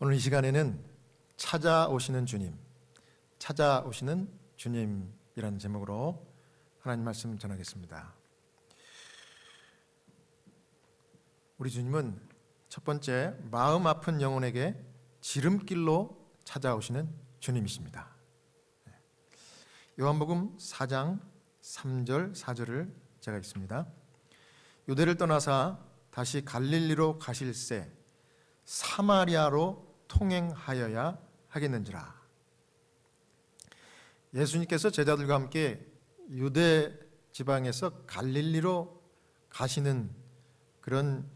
오늘 이 시간에는 찾아오시는 주님이라는 제목으로 하나님 말씀 전하겠습니다. 우리 주님은 첫 번째, 마음 아픈 영혼에게 지름길로 찾아오시는 주님이십니다. 요한복음 4장 3절 4절을 제가 읽습니다. 유대를 떠나사 다시 갈릴리로 가실새 사마리아로 통행하여야 하겠는지라. 예수님께서 제자들과 함께 유대 지방에서 갈릴리로 가시는 그런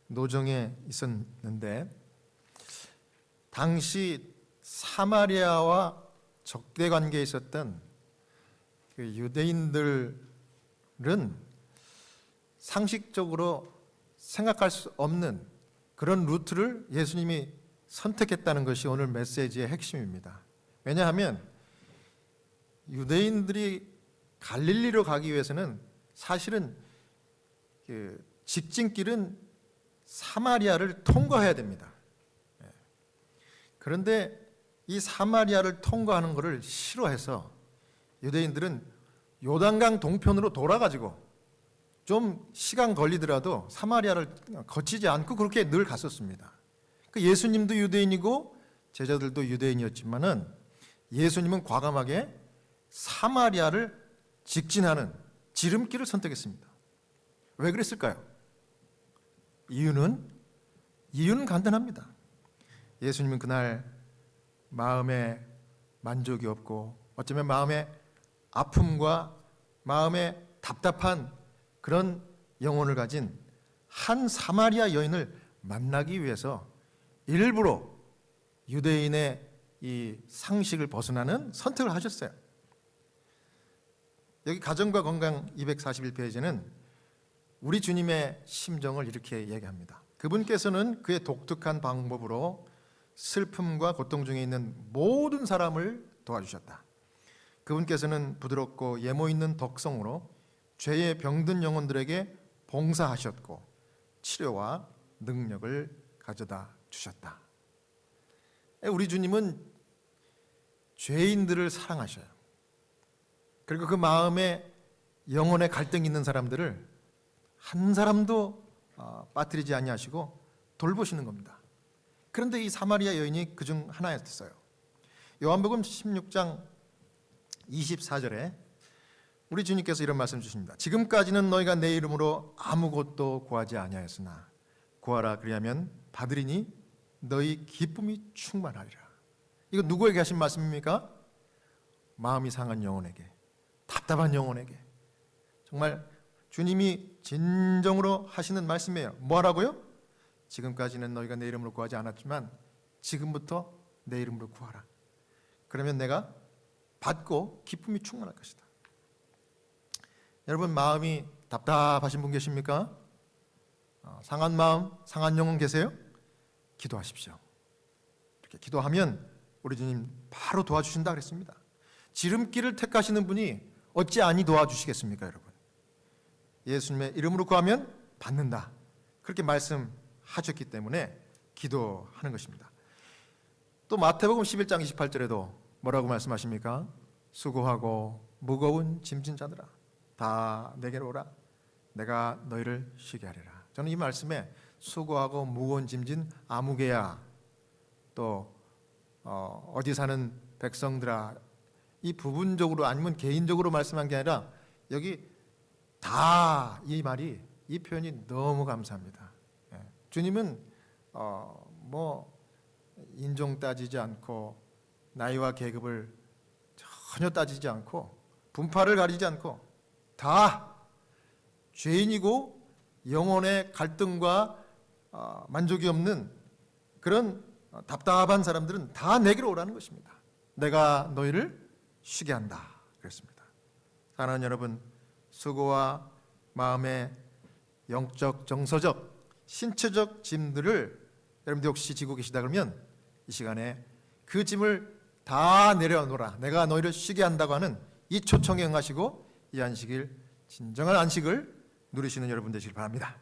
노정에 있었는데, 당시 사마리아와 적대 관계에 있었던 그 유대인들은 상식적으로 생각할 수 없는 그런 루트를 예수님이 선택했다는 것이 오늘 메시지의 핵심입니다. 왜냐하면 유대인들이 갈릴리로 가기 위해서는 사실은 그 직진길은 사마리아를 통과해야 됩니다. 그런데 이 사마리아를 통과하는 것을 싫어해서 유대인들은 요단강 동편으로 돌아가지고 좀 시간 걸리더라도 사마리아를 거치지 않고 그렇게 늘 갔었습니다. 그 예수님도 유대인이고 제자들도 유대인이었지만은 예수님은 과감하게 사마리아를 직진하는 지름길을 선택했습니다. 왜 그랬을까요? 이유는 간단합니다. 예수님은 그날 마음에 만족이 없고 어쩌면 마음에 아픔과 마음에 답답한 그런 영혼을 가진 한 사마리아 여인을 만나기 위해서 일부러 유대인의 이 상식을 벗어나는 선택을 하셨어요. 여기 가정과 건강 241페이지는 우리 주님의 심정을 이렇게 얘기합니다. 그분께서는 그의 독특한 방법으로 슬픔과 고통 중에 있는 모든 사람을 도와주셨다. 그분께서는 부드럽고 예모 있는 덕성으로 죄에 병든 영혼들에게 봉사하셨고 치료와 능력을 가져다 주셨다. 우리 주님은 죄인들을 사랑하셔요. 그리고 그 마음에 영혼의 갈등이 있는 사람들을 한 사람도 빠뜨리지 아니하시고 돌보시는 겁니다. 그런데 이 사마리아 여인이 그중 하나였어요. 요한복음 16장 24절에 우리 주님께서 이런 말씀 주십니다. 지금까지는 너희가 내 이름으로 아무것도 구하지 아니하였으나 구하라 그리하면 받으리니 너희 기쁨이 충만하리라. 이거 누구에게 하신 말씀입니까? 마음이 상한 영혼에게, 답답한 영혼에게. 정말 주님이 진정으로 하시는 말씀이에요. 뭐라고요? 지금까지는 너희가 내 이름으로 구하지 않았지만 지금부터 내 이름으로 구하라. 그러면 내가 받고 기쁨이 충만할 것이다. 여러분, 마음이 답답하신 분 계십니까? 상한 마음, 상한 영혼 계세요? 기도하십시오. 이렇게 기도하면 우리 주님 바로 도와주신다 그랬습니다. 지름길을 택하시는 분이 어찌 아니 도와주시겠습니까, 여러분? 예수님의 이름으로 구하면 받는다. 그렇게 말씀하셨기 때문에 기도하는 것입니다. 또 마태복음 11장 28절에도 뭐라고 말씀하십니까? 수고하고 무거운 짐진 자들아 다 내게로 오라. 내가 너희를 쉬게 하리라. 저는 이 말씀에 수고하고 무거운 짐진 아무개야, 또 어디 사는 백성들아, 이 부분적으로 아니면 개인적으로 말씀한 게 아니라 여기 다 이 말이, 이 표현이 너무 감사합니다. 주님은 뭐 인종 따지지 않고 나이와 계급을 전혀 따지지 않고 분파를 가리지 않고 다 죄인이고 영혼의 갈등과 만족이 없는 그런 답답한 사람들은 다 내게로 오라는 것입니다. 내가 너희를 쉬게 한다 그랬습니다. 사랑하는 여러분, 수고와 마음의 영적, 정서적, 신체적 짐들을 여러분들 혹시 지고 계시다 그러면 이 시간에 그 짐을 다 내려놓으라. 내가 너희를 쉬게 한다고 하는 이 초청에 응하시고 이 안식일, 진정한 안식을 누리시는 여러분 되시길 바랍니다.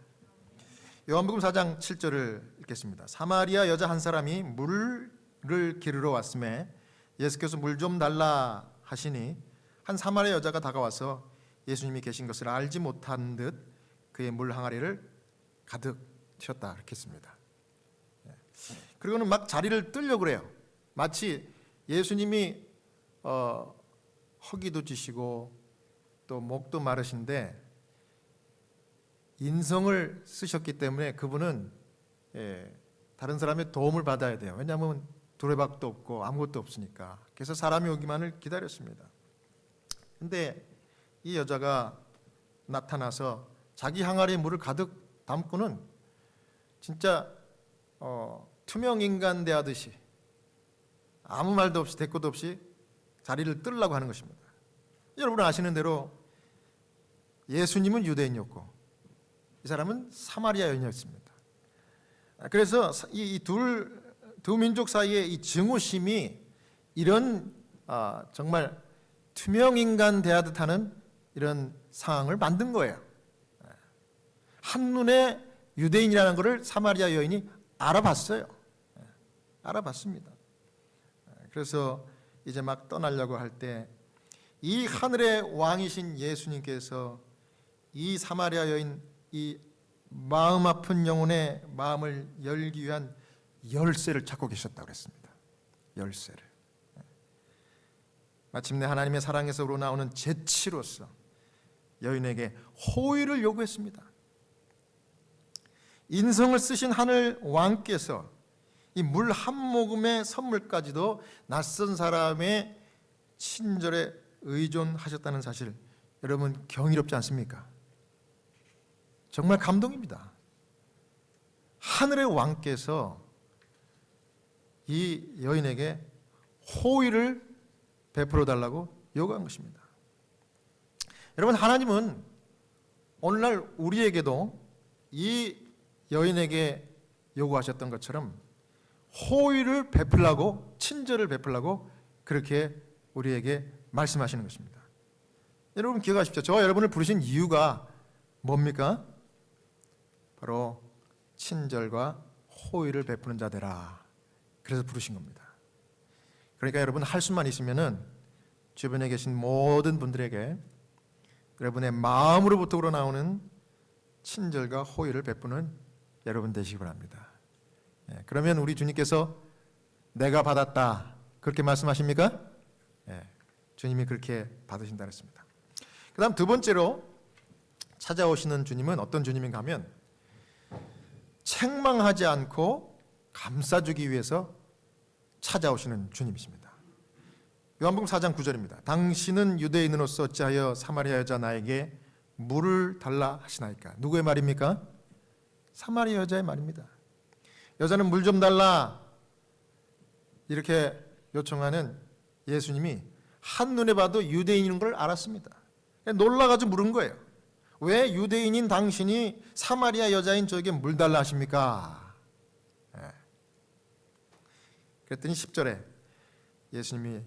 요한복음 4장 7절을 읽겠습니다. 사마리아 여자 한 사람이 물을 기르러 왔음에 예수께서 물 좀 달라 하시니 한 사마리아 여자가 다가와서 예수님이 계신 것을 알지 못한 듯 그의 물 항아리를 가득 채웠다 이렇게 했습니다. 그리고는 막 자리를 뜨려고 그래요. 마치 예수님이 허기도 지시고 또 목도 마르신데 인성을 쓰셨기 때문에 그분은 다른 사람의 도움을 받아야 돼요. 왜냐하면 두레박도 없고 아무것도 없으니까. 그래서 사람이 오기만을 기다렸습니다. 근데 이 여자가 나타나서 자기 항아리에 물을 가득 담고는 진짜 투명 인간 대하듯이 아무 말도 없이 대꾸도 없이 자리를 뜨려고 하는 것입니다. 여러분 아시는 대로 예수님은 유대인이었고 이 사람은 사마리아 여인이었습니다. 그래서 이 두 민족 사이의 이 증오심이 이런 정말 투명 인간 대하듯 하는 이런 상황을 만든 거예요. 한눈에 유대인이라는 것을 사마리아 여인이 알아봤어요. 알아봤습니다. 그래서 이제 막 떠나려고 할 때 이 하늘의 왕이신 예수님께서 이 사마리아 여인 이 마음 아픈 영혼의 마음을 열기 위한 열쇠를 찾고 계셨다고 그랬습니다. 열쇠를. 마침내 하나님의 사랑에서 우러나오는 재치로서 여인에게 호의를 요구했습니다. 인성을 쓰신 하늘 왕께서 이 물 한 모금의 선물까지도 낯선 사람의 친절에 의존하셨다는 사실 여러분 경이롭지 않습니까? 정말 감동입니다. 하늘의 왕께서 이 여인에게 호의를 베풀어 달라고 요구한 것입니다. 여러분 하나님은 오늘날 우리에게도 이 여인에게 요구하셨던 것처럼 호의를 베풀라고 친절을 베풀라고 그렇게 우리에게 말씀하시는 것입니다. 여러분 기억하십시오. 저와 여러분을 부르신 이유가 뭡니까? 바로 친절과 호의를 베푸는 자 되라. 그래서 부르신 겁니다. 그러니까 여러분 할 수만 있으면은 주변에 계신 모든 분들에게 여러분의 마음으로부터 우러나오는 친절과 호의를 베푸는 여러분 되시기 바랍니다. 그러면 우리 주님께서 내가 받았다 그렇게 말씀하십니까? 주님이 그렇게 받으신다 그랬습니다. 그 다음 두 번째로 찾아오시는 주님은 어떤 주님인가 하면 책망하지 않고 감싸주기 위해서 찾아오시는 주님이십니다. 요한복음 4장 9절입니다. 당신은 유대인으로서 어찌하여 사마리아 여자 나에게 물을 달라 하시나이까? 누구의 말입니까? 사마리아 여자의 말입니다. 여자는 물 좀 달라 이렇게 요청하는 예수님이 한눈에 봐도 유대인인 걸 알았습니다. 놀라가지고 물은 거예요. 왜 유대인인 당신이 사마리아 여자인 저에게 물 달라 하십니까? 그랬더니 10절에 예수님이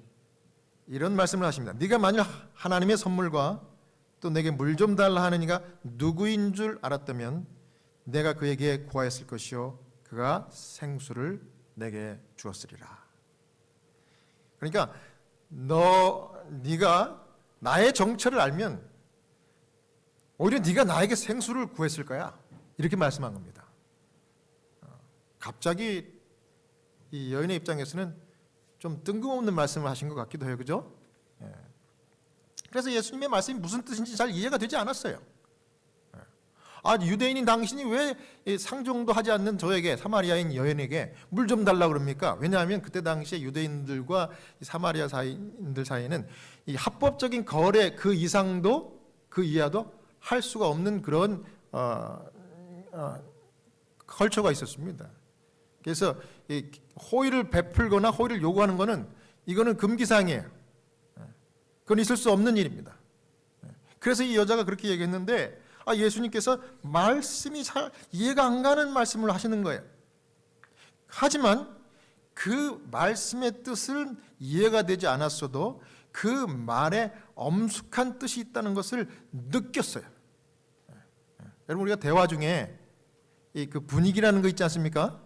이런 말씀을 하십니다. 네가 만일 하나님의 선물과 또 내게 물 좀 달라 하는 이가 누구인 줄 알았다면 내가 그에게 구하였을 것이요 그가 생수를 내게 주었으리라. 그러니까 네가 나의 정체를 알면 오히려 네가 나에게 생수를 구했을 거야. 이렇게 말씀한 겁니다. 갑자기 이 여인의 입장에서는 좀 뜬금없는 말씀을 하신 것 같기도 해요. 그죠? 그래서 예수님의 말씀이 무슨 뜻인지 잘 이해가 되지 않았어요. 유대인인 당신이 왜 상종도 하지 않는 저에게 사마리아인 여인에게 물 좀 달라 그럽니까? 왜냐하면 그때 당시에 유대인들과 사마리아 사이인들 사이에는 이 합법적인 거래 그 이상도 그 이하도 할 수가 없는 그런 컬처가 있었습니다. 그래서 이 호의를 베풀거나 호의를 요구하는 것은 이거는 금기사항이에요. 그건 있을 수 없는 일입니다. 그래서 이 여자가 그렇게 얘기했는데 예수님께서 말씀이 잘 이해가 안 가는 말씀을 하시는 거예요. 하지만 그 말씀의 뜻은 이해가 되지 않았어도 그 말에 엄숙한 뜻이 있다는 것을 느꼈어요. 여러분 우리가 대화 중에 그 분위기라는 거 있지 않습니까?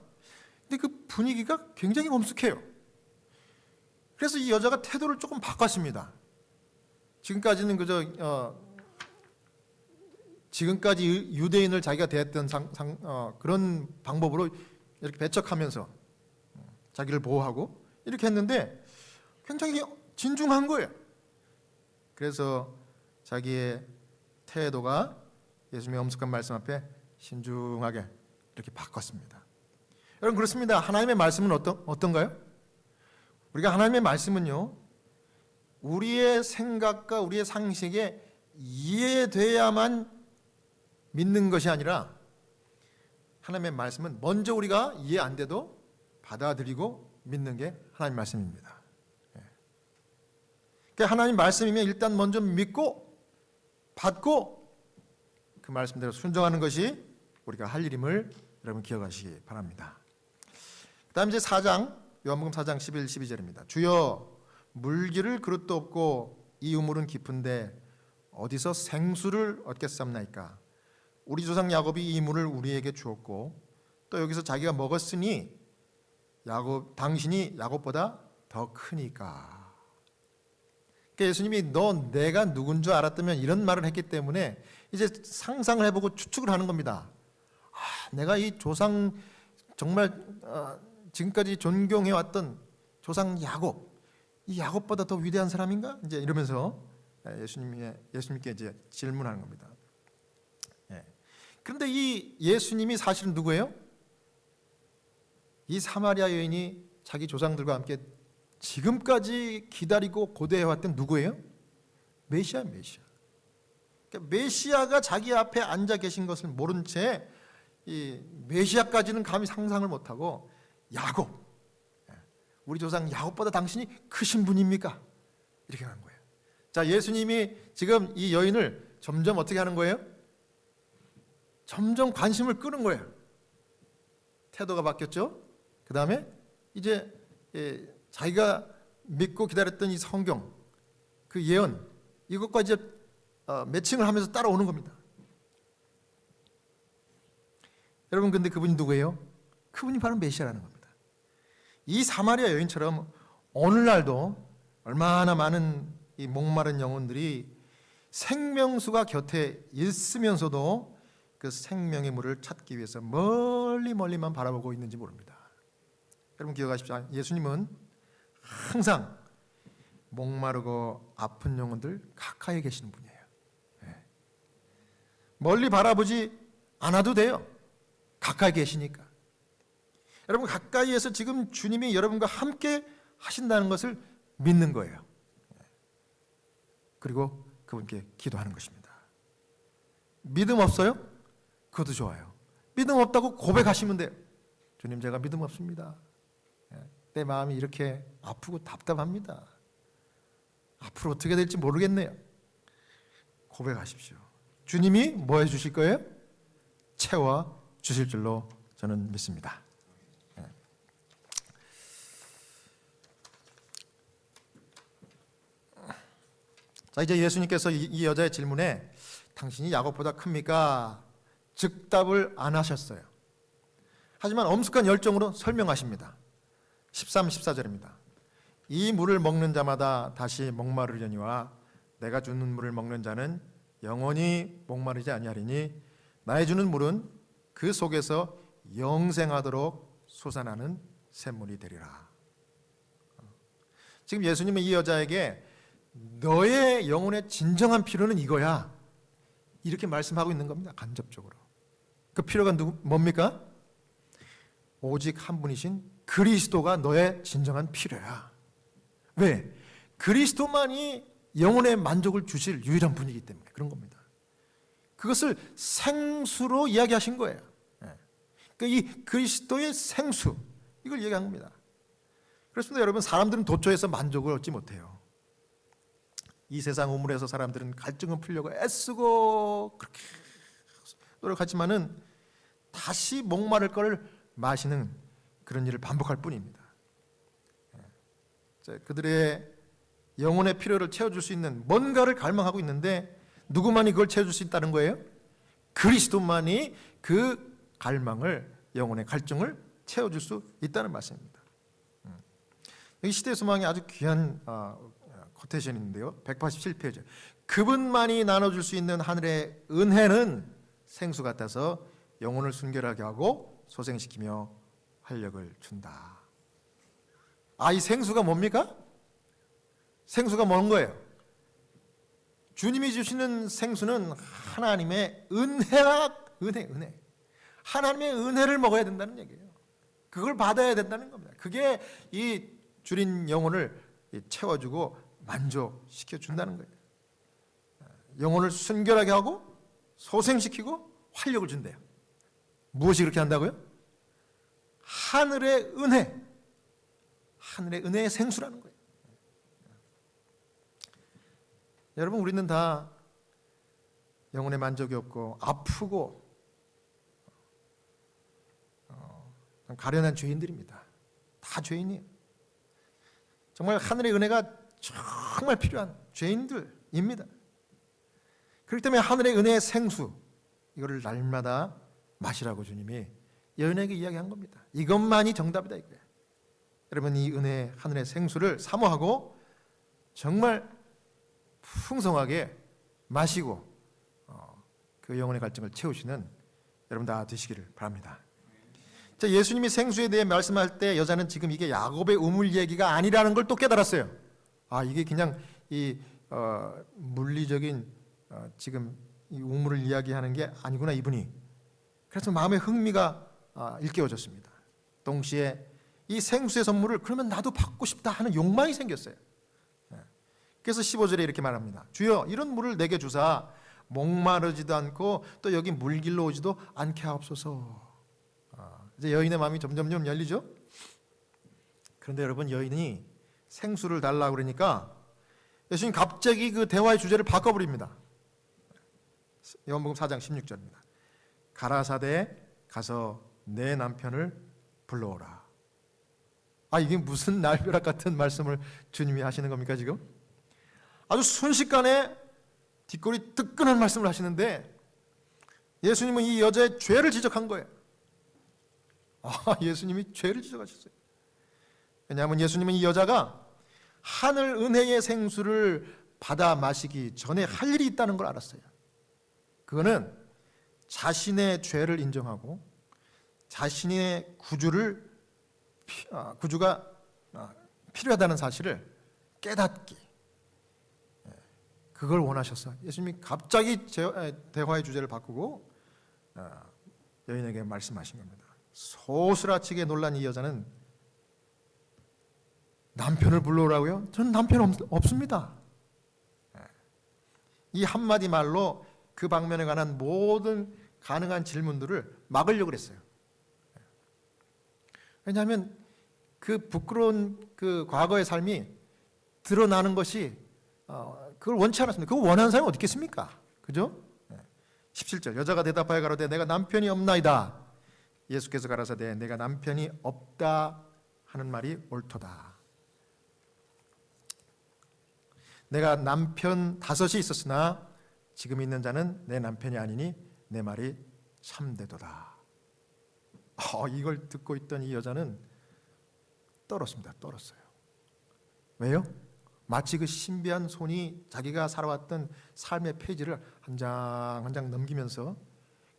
근데 그 분위기가 굉장히 엄숙해요. 그래서 이 여자가 태도를 조금 바꿨습니다. 지금까지는 지금까지 유대인을 자기가 대했던 그런 방법으로 이렇게 배척하면서 자기를 보호하고 이렇게 했는데 굉장히 진중한 거예요. 그래서 자기의 태도가 예수님의 엄숙한 말씀 앞에 신중하게 이렇게 바꿨습니다. 여러분, 그렇습니다. 하나님의 말씀은 어떤가요? 우리가 하나님의 말씀은요, 우리의 생각과 우리의 상식에 이해돼야만 믿는 것이 아니라 하나님의 말씀은 먼저 우리가 이해 안 돼도 받아들이고 믿는 게 하나님 말씀입니다. 그러니까 하나님 말씀이면 일단 먼저 믿고 받고 그 말씀대로 순종하는 것이 우리가 할 일임을 여러분 기억하시기 바랍니다. 그 다음 이제 4장, 요한복음 4장 11, 12절입니다. 주여, 물기를 그릇도 없고 이 우물은 깊은데 어디서 생수를 얻겠사옵나이까? 우리 조상 야곱이 이 물을 우리에게 주었고 또 여기서 자기가 먹었으니 당신이 야곱보다 더 크니까. 그러니까 예수님이 내가 누군 줄 알았다면 이런 말을 했기 때문에 이제 상상을 해보고 추측을 하는 겁니다. 내가 이 조상 정말 지금까지 존경해왔던 조상 야곱, 이 야곱보다 더 위대한 사람인가? 이제 이러면서 예수님께 이제 질문하는 겁니다. 그런데 이 예수님이 사실은 누구예요? 이 사마리아 여인이 자기 조상들과 함께 지금까지 기다리고 고대해왔던 누구예요? 메시아. 그러니까 메시아가 자기 앞에 앉아 계신 것을 모른 채 이 메시아까지는 감히 상상을 못하고 야곱, 우리 조상 야곱보다 당신이 크신 분입니까? 이렇게 하는 거예요. 자, 예수님이 지금 이 여인을 점점 어떻게 하는 거예요? 점점 관심을 끄는 거예요. 태도가 바뀌었죠. 그 다음에 이제 자기가 믿고 기다렸던 이 성경, 그 예언, 이것과 이제 매칭을 하면서 따라오는 겁니다. 여러분, 근데 그분이 누구예요? 그분이 바로 메시아라는 겁니다. 이 사마리아 여인처럼 오늘날도 얼마나 많은 이 목마른 영혼들이 생명수가 곁에 있으면서도 그 생명의 물을 찾기 위해서 멀리만 바라보고 있는지 모릅니다. 여러분 기억하십시오. 예수님은 항상 목마르고 아픈 영혼들 가까이 계시는 분이에요. 멀리 바라보지 않아도 돼요. 가까이 계시니까. 여러분, 가까이에서 지금 주님이 여러분과 함께 하신다는 것을 믿는 거예요. 그리고 그분께 기도하는 것입니다. 믿음 없어요? 그것도 좋아요. 믿음 없다고 고백하시면 돼요. 주님, 제가 믿음 없습니다. 내 마음이 이렇게 아프고 답답합니다. 앞으로 어떻게 될지 모르겠네요. 고백하십시오. 주님이 뭐 해주실 거예요? 채워 주실 줄로 저는 믿습니다. 자, 이제 예수님께서 이 여자의 질문에 당신이 야곱보다 큽니까? 즉답을 안 하셨어요. 하지만 엄숙한 열정으로 설명하십니다. 13, 14절입니다. 이 물을 먹는 자마다 다시 목마르려니와 내가 주는 물을 먹는 자는 영원히 목마르지 아니하리니 나의 주는 물은 그 속에서 영생하도록 솟아나는 샘물이 되리라. 지금 예수님은 이 여자에게 너의 영혼의 진정한 필요는 이거야, 이렇게 말씀하고 있는 겁니다. 간접적으로. 그 필요가 뭡니까? 오직 한 분이신 그리스도가 너의 진정한 필요야. 왜? 그리스도만이 영혼의 만족을 주실 유일한 분이기 때문에 그런 겁니다. 그것을 생수로 이야기하신 거예요. 그러니까 이 그리스도의 생수, 이걸 얘기한 겁니다. 그렇습니다. 여러분, 사람들은 도처에서 만족을 얻지 못해요. 이 세상 우물에서 사람들은 갈증을 풀려고 애쓰고 그렇게 노력하지만은 다시 목마를 걸 마시는 그런 일을 반복할 뿐입니다. 그들의 영혼의 필요를 채워줄 수 있는 뭔가를 갈망하고 있는데 누구만이 그걸 채워줄 수 있다는 거예요? 그리스도만이 그 갈망을, 영혼의 갈증을 채워줄 수 있다는 말씀입니다. 여기 시대의 소망이 아주 귀한 코테이션인데요. 187페이지. 그분만이 나눠줄 수 있는 하늘의 은혜는 생수 같아서 영혼을 순결하게 하고 소생시키며 활력을 준다. 이 생수가 뭡니까? 생수가 뭔 거예요? 주님이 주시는 생수는 하나님의 은혜. 하나님의 은혜를 먹어야 된다는 얘기예요. 그걸 받아야 된다는 겁니다. 그게 이 줄인 영혼을 채워주고 만족시켜 준다는 거예요. 영혼을 순결하게 하고 소생시키고 활력을 준대요. 무엇이 그렇게 한다고요? 하늘의 은혜의 생수라는 거예요. 여러분, 우리는 다 영혼의 만족이 없고 아프고 가련한 죄인들입니다. 다 죄인이에요. 정말 하늘의 은혜가 정말 필요한 죄인들입니다. 그렇기 때문에 하늘의 은혜의 생수, 이거를 날마다 마시라고 주님이 여인에게 이야기한 겁니다. 이것만이 정답이다 이거예요. 여러분, 이 은혜, 하늘의 생수를 사모하고 정말 풍성하게 마시고 그 영혼의 갈증을 채우시는 여러분 다 되시기를 바랍니다. 자, 예수님이 생수에 대해 말씀할 때 여자는 지금 이게 야곱의 우물 얘기가 아니라는 걸 또 깨달았어요. 이게 그냥 이 물리적인 지금 이 우물을 이야기하는 게 아니구나 이분이. 그래서 마음의 흥미가 일깨워졌습니다. 동시에 이 생수의 선물을 그러면 나도 받고 싶다 하는 욕망이 생겼어요. 그래서 15절에 이렇게 말합니다. 주여, 이런 물을 내게 주사 목마르지도 않고 또 여기 물길로 오지도 않게 하옵소서. 이제 여인의 마음이 점점 열리죠. 그런데 여러분, 여인이 생수를 달라고 그러니까 예수님 갑자기 그 대화의 주제를 바꿔버립니다. 요한복음 4장 16절입니다. 가라사대 가서 내 남편을 불러오라. 이게 무슨 날벼락 같은 말씀을 주님이 하시는 겁니까 지금? 아주 순식간에 뒷골이 뜨끈한 말씀을 하시는데 예수님은 이 여자의 죄를 지적한 거예요. 예수님이 죄를 지적하셨어요. 왜냐하면 예수님은 이 여자가 하늘 은혜의 생수를 받아 마시기 전에 할 일이 있다는 걸 알았어요. 그거는 자신의 죄를 인정하고 자신의 구주가 필요하다는 사실을 깨닫기, 그걸 원하셨어요. 예수님이 갑자기 대화의 주제를 바꾸고 여인에게 말씀하신 겁니다. 소스라치게 놀란 이 여자는 남편을 불러오라고요? 저는 남편 없습니다. 이 한마디 말로 그 방면에 관한 모든 가능한 질문들을 막으려고 그랬어요. 왜냐하면 그 부끄러운 그 과거의 삶이 드러나는 것이 그걸 원치 않았습니다. 그거 원하는 사람이 어디 있겠습니까? 그죠? 17절, 여자가 대답하여 가로되 내가 남편이 없나이다. 예수께서 가라사대 내가 남편이 없다 하는 말이 옳도다. 내가 남편 5이 있었으나 지금 있는 자는 내 남편이 아니니 내 말이 참되도다. 이걸 듣고 있던 이 여자는 떨었습니다. 떨었어요. 왜요? 마치 그 신비한 손이 자기가 살아왔던 삶의 페이지를 한 장 한 장 넘기면서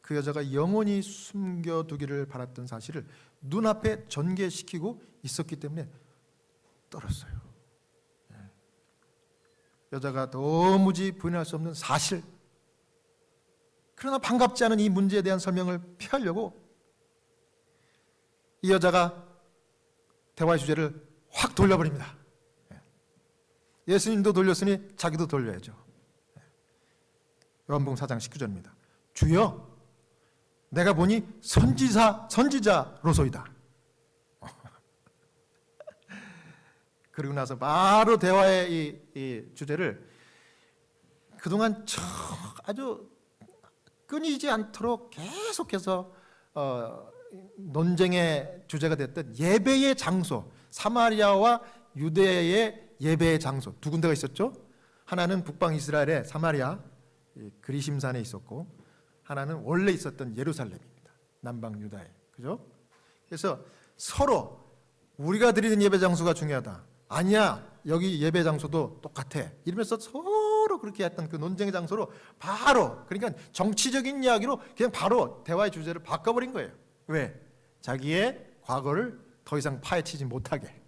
그 여자가 영원히 숨겨두기를 바랐던 사실을 눈앞에 전개시키고 있었기 때문에 떨었어요. 여자가 도무지 부인할 수 없는 사실, 그러나 반갑지 않은 이 문제에 대한 설명을 피하려고 이 여자가 대화의 주제를 확 돌려버립니다. 예수님도 돌렸으니 자기도 돌려야죠. 요한복음 4장 19절입니다. 주여, 내가 보니 선지자로소이다. 그리고 나서 바로 대화의 이 주제를 그동안 아주 끊이지 않도록 계속해서 논쟁의 주제가 됐던 예배의 장소, 사마리아와 유대의 예배의 장소 두 군데가 있었죠. 하나는 북방 이스라엘의 사마리아 그리심산에 있었고, 하나는 원래 있었던 예루살렘입니다. 남방 유다에. 그죠? 그래서 서로 우리가 드리는 예배 장소가 중요하다. 아니야, 여기 예배 장소도 똑같아. 이러면서 서로 그렇게 했던 그 논쟁의 장소로 바로, 그러니까 정치적인 이야기로 그냥 바로 대화의 주제를 바꿔버린 거예요. 왜? 자기의 과거를 더 이상 파헤치지 못하게.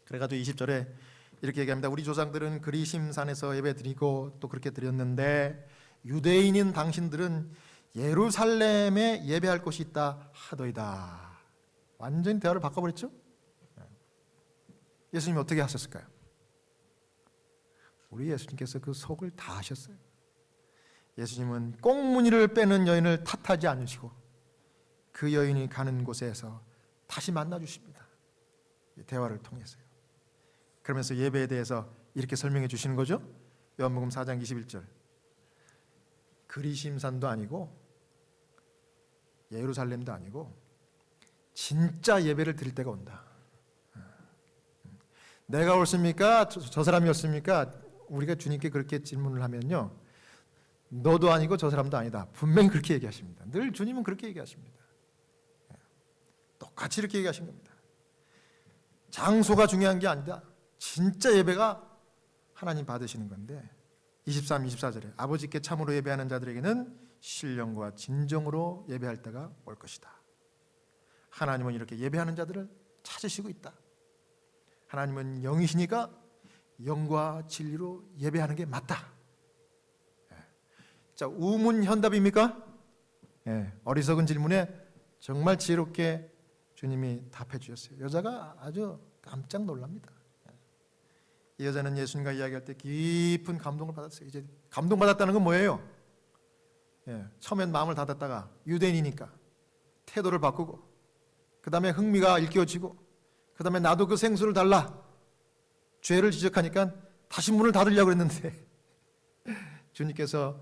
그래가지고 20절에 이렇게 얘기합니다. 우리 조상들은 그리심산에서 예배 드리고 또 그렇게 드렸는데 유대인인 당신들은 예루살렘에 예배할 곳이 있다 하더이다. 완전히 대화를 바꿔버렸죠? 예수님이 어떻게 하셨을까요? 우리 예수님께서 그 속을 다 하셨어요. 예수님은 꽁무니를 빼는 여인을 탓하지 않으시고 그 여인이 가는 곳에서 다시 만나주십니다. 대화를 통해서요. 그러면서 예배에 대해서 이렇게 설명해 주시는 거죠. 요한복음 4장 21절. 그리심산도 아니고 예루살렘도 아니고 진짜 예배를 드릴 때가 온다. 내가 옳습니까? 저 사람이 옳습니까? 우리가 주님께 그렇게 질문을 하면요, 너도 아니고 저 사람도 아니다. 분명히 그렇게 얘기하십니다. 늘 주님은 그렇게 얘기하십니다. 똑같이 이렇게 얘기하신 겁니다. 장소가 중요한 게 아니다. 진짜 예배가 하나님 받으시는 건데 23, 24절에 아버지께 참으로 예배하는 자들에게는 신령과 진정으로 예배할 때가 올 것이다. 하나님은 이렇게 예배하는 자들을 찾으시고 있다. 하나님은 영이시니까 영과 진리로 예배하는 게 맞다. 자, 우문현답입니까? 어리석은 질문에 정말 지혜롭게 주님이 답해 주셨어요. 여자가 아주 깜짝 놀랍니다. 이 여자는 예수님과 이야기할 때 깊은 감동을 받았어요. 이제 감동받았다는 건 뭐예요? 처음엔 마음을 닫았다가 유대인이니까 태도를 바꾸고, 그 다음에 흥미가 일깨워지고, 그 다음에 나도 그 생수를 달라. 죄를 지적하니까 다시 문을 닫으려고 했는데 주님께서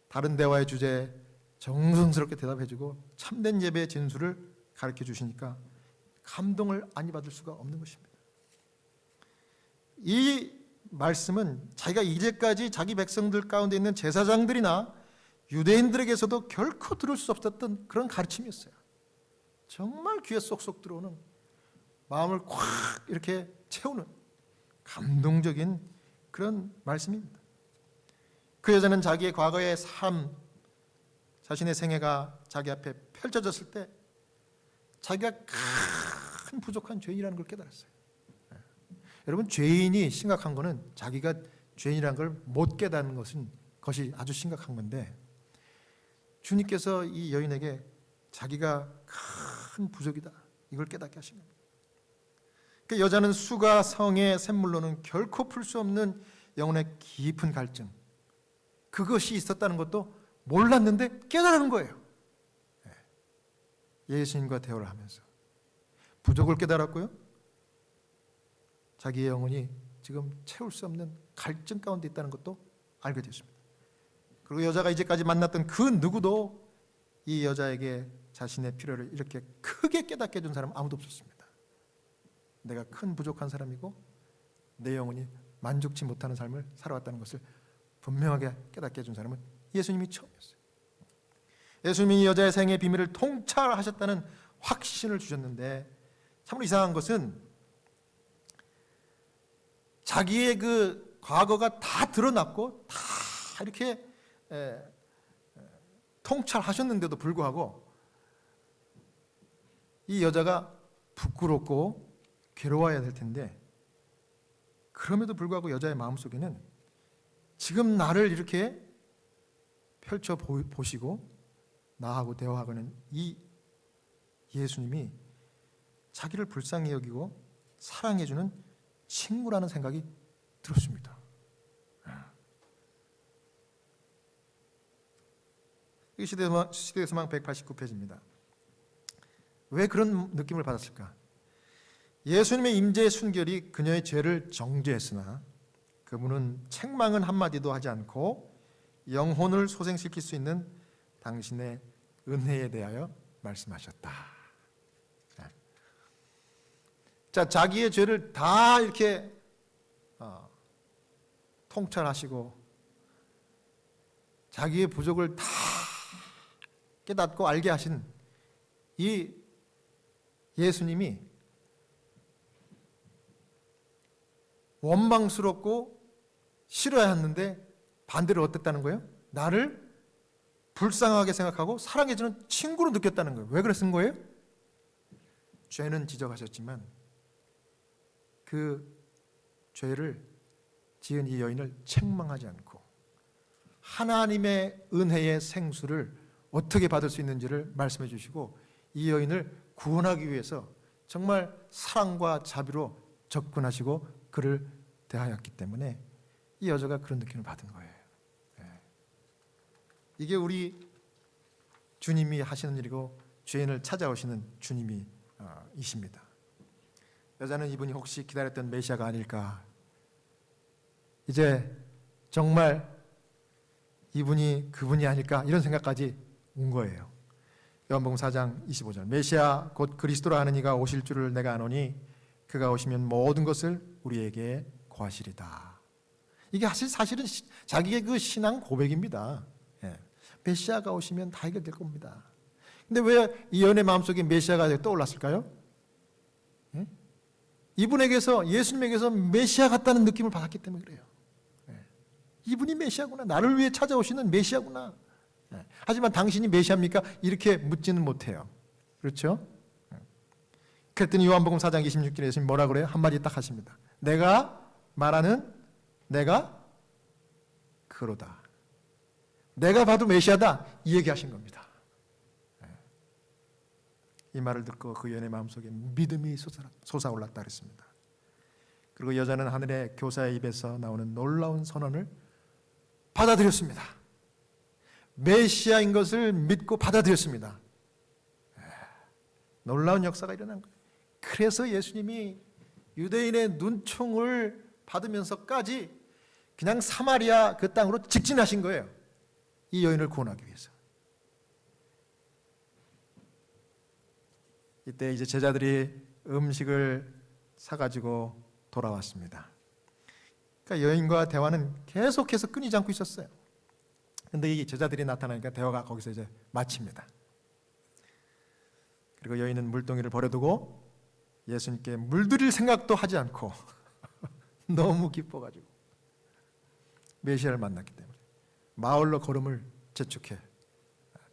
다른 대화의 주제에 정성스럽게 대답해주고 참된 예배의 진수를 가르쳐 주시니까 감동을 아니 받을 수가 없는 것입니다. 이 말씀은 자기가 이제까지 자기 백성들 가운데 있는 제사장들이나 유대인들에게서도 결코 들을 수 없었던 그런 가르침이었어요. 정말 귀에 쏙쏙 들어오는, 마음을 콱 이렇게 채우는 감동적인 그런 말씀입니다. 그 여자는 자기의 과거의 삶, 자신의 생애가 자기 앞에 펼쳐졌을 때 자기가 큰 부족한 죄인이라는 걸 깨달았어요. 여러분, 죄인이 심각한 거는 자기가 죄인이라는 걸 못 깨닫는 것이 아주 심각한 건데, 주님께서 이 여인에게 자기가 큰 부족이다, 이걸 깨닫게 하신 겁니다. 그 여자는 수가 성의 샘물로는 결코 풀 수 없는 영혼의 깊은 갈증, 그것이 있었다는 것도 몰랐는데 깨달은 거예요. 예수님과 대화를 하면서 부족을 깨달았고요, 자기의 영혼이 지금 채울 수 없는 갈증 가운데 있다는 것도 알게 됐습니다. 그리고 여자가 이제까지 만났던 그 누구도 이 여자에게 자신의 필요를 이렇게 크게 깨닫게 해준 사람은 아무도 없었습니다. 내가 큰 부족한 사람이고 내 영혼이 만족치 못하는 삶을 살아왔다는 것을 분명하게 깨닫게 해준 사람은 예수님이 처음이었어요. 예수님이 이 여자의 생애의 비밀을 통찰하셨다는 확신을 주셨는데, 참으로 이상한 것은 자기의 그 과거가 다 드러났고 다 이렇게 통찰하셨는데도 불구하고 이 여자가 부끄럽고 괴로워해야 될 텐데, 그럼에도 불구하고 여자의 마음속에는 지금 나를 이렇게 펼쳐 보시고 나하고 대화하고는 이 예수님이 자기를 불쌍히 여기고 사랑해주는 친구라는 생각이 들었습니다. 이 시대소망 189페이지입니다. 왜 그런 느낌을 받았을까? 예수님의 임재의 순결이 그녀의 죄를 정죄했으나 그분은 책망은 한마디도 하지 않고 영혼을 소생시킬 수 있는 당신의 은혜에 대하여 말씀하셨다. 자, 자기의 죄를 다 이렇게 통찰하시고 자기의 부족을 다 깨닫고 알게 하신 이 예수님이 원망스럽고 싫어했는데 반대로 어땠다는 거예요? 나를 불쌍하게 생각하고 사랑해주는 친구로 느꼈다는 거예요. 왜 그랬은 거예요? 죄는 지적하셨지만 그 죄를 지은 이 여인을 책망하지 않고 하나님의 은혜의 생수를 어떻게 받을 수 있는지를 말씀해 주시고 이 여인을 구원하기 위해서 정말 사랑과 자비로 접근하시고 그를 대하였기 때문에 이 여자가 그런 느낌을 받은 거예요. 이게 우리 주님이 하시는 일이고 죄인을 찾아오시는 주님이 이십니다. 여자는 이분이 혹시 기다렸던 메시아가 아닐까, 이제 정말 이분이 그분이 아닐까 이런 생각까지 온 거예요. 요한복음 4장 25절 메시아 곧 그리스도라 하는 이가 오실 줄을 내가 아노니 그가 오시면 모든 것을 우리에게 고하시리다. 이게 사실은 자기의 그 신앙 고백입니다. 메시아가 오시면 다 해결될 겁니다. 근데 왜 이 여인의 마음속에 메시아가 떠올랐을까요? 이분에게서, 예수님에게서 메시아 같다는 느낌을 받았기 때문에 그래요. 이분이 메시아구나, 나를 위해 찾아오시는 메시아구나. 하지만 당신이 메시아입니까? 이렇게 묻지는 못해요. 그렇죠? 그랬더니 요한복음 4장 26절에 예수님 뭐라 그래요? 한마디 딱 하십니다. 내가 말하는 내가 그로다. 내가 봐도 메시아다, 이 얘기하신 겁니다. 이 말을 듣고 그 여인의 마음속에 믿음이 솟아올랐다 그랬습니다. 그리고 여자는 하늘의 교사의 입에서 나오는 놀라운 선언을 받아들였습니다. 메시아인 것을 믿고 받아들였습니다. 놀라운 역사가 일어난 거예요. 그래서 예수님이 유대인의 눈총을 받으면서까지 그냥 사마리아 그 땅으로 직진하신 거예요. 이 여인을 구원하기 위해서. 이때 이제 제자들이 음식을 사가지고 돌아왔습니다. 그러니까 여인과 대화는 계속해서 끊이지 않고 있었어요. 근데 이 제자들이 나타나니까 대화가 거기서 이제 마칩니다. 그리고 여인은 물동이를 버려두고 예수님께 물들일 생각도 하지 않고 너무 기뻐가지고 메시아를 만났기 때문에 마을로 걸음을 재촉해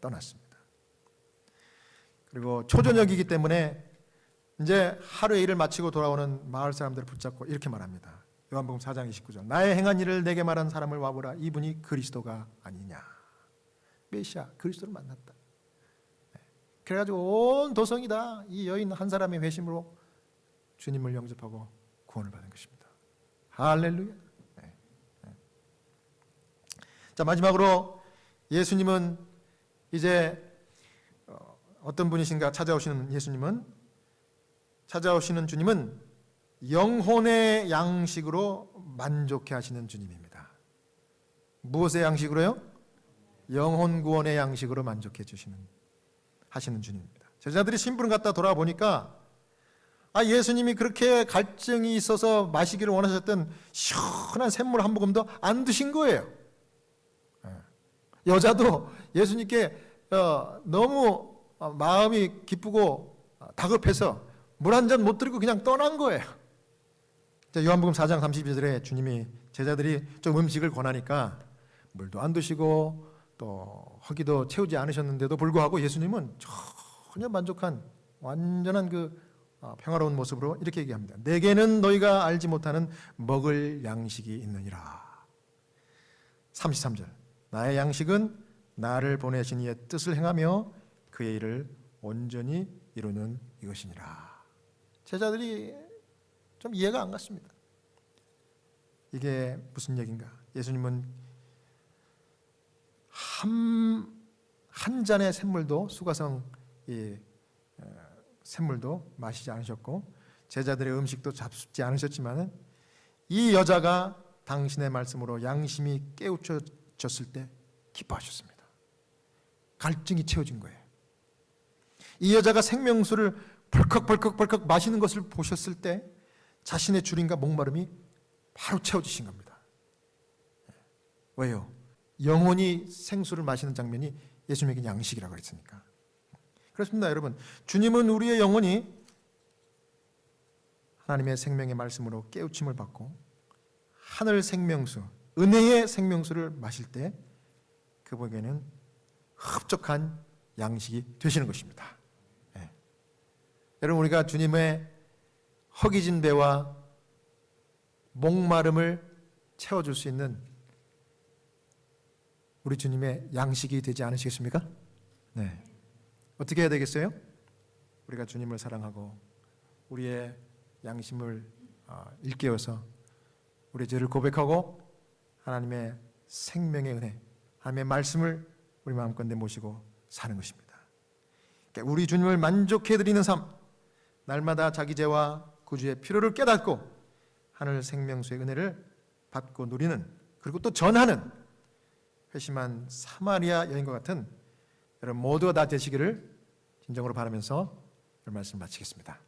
떠났습니다. 그리고 초저녁이기 때문에 이제 하루의 일을 마치고 돌아오는 마을 사람들을 붙잡고 이렇게 말합니다. 요한복음 4장 29절 나의 행한 일을 내게 말한 사람을 와보라. 이분이 그리스도가 아니냐. 메시아 그리스도를 만났다. 그래가지고 온 도성이 다 이 여인 한 사람의 회심으로 주님을 영접하고 구원을 받은 것입니다. 할렐루야. 자, 마지막으로 예수님은 이제 어떤 분이신가 찾아오시는 주님은 영혼의 양식으로 만족해 하시는 주님입니다. 무엇의 양식으로요? 영혼 구원의 양식으로 만족해 하시는 주님입니다. 제자들이 심부름 갔다 돌아보니까 예수님이 그렇게 갈증이 있어서 마시기를 원하셨던 시원한 샘물 한 모금도 안 드신 거예요. 여자도 예수님께 너무 마음이 기쁘고 다급해서 물 한 잔 못 드리고 그냥 떠난 거예요. 요한복음 4장 32절에 주님이 제자들이 좀 음식을 권하니까 물도 안 드시고 또 허기도 채우지 않으셨는데도 불구하고 예수님은 전혀 만족한 완전한 그 평화로운 모습으로 이렇게 얘기합니다. 내게는 너희가 알지 못하는 먹을 양식이 있느니라. 33절 나의 양식은 나를 보내신 이의 뜻을 행하며 그의 일을 온전히 이루는 이것이니라. 제자들이 좀 이해가 안 갔습니다. 이게 무슨 얘기인가? 예수님은 한 잔의 샘물도 수가성 샘물도 마시지 않으셨고 제자들의 음식도 잡수지 않으셨지만 이 여자가 당신의 말씀으로 양심이 깨우쳐졌을 때 기뻐하셨습니다. 갈증이 채워진 거예요. 이 여자가 생명수를 벌컥 마시는 것을 보셨을 때 자신의 줄임과 목마름이 바로 채워지신 겁니다. 왜요? 영혼이 생수를 마시는 장면이 예수님에게 양식이라고 그랬으니까. 그렇습니다, 여러분. 주님은 우리의 영혼이 하나님의 생명의 말씀으로 깨우침을 받고 하늘 생명수, 은혜의 생명수를 마실 때 그분에게는 흡족한 양식이 되시는 것입니다. 네. 여러분, 우리가 주님의 허기진 배와 목마름을 채워줄 수 있는 우리 주님의 양식이 되지 않으시겠습니까? 네. 어떻게 해야 되겠어요? 우리가 주님을 사랑하고 우리의 양심을 일깨워서 우리의 죄를 고백하고 하나님의 생명의 은혜, 하나님의 말씀을 우리 마음껏 내모시고 사는 것입니다. 그러니까 우리 주님을 만족해드리는 삶, 날마다 자기 죄와 구주의 필요를 깨닫고 하늘 생명수의 은혜를 받고 누리는, 그리고 또 전하는 회심한 사마리아 여인과 같은 여러분 모두가 다 되시기를 진정으로 바라면서 오늘 말씀 마치겠습니다.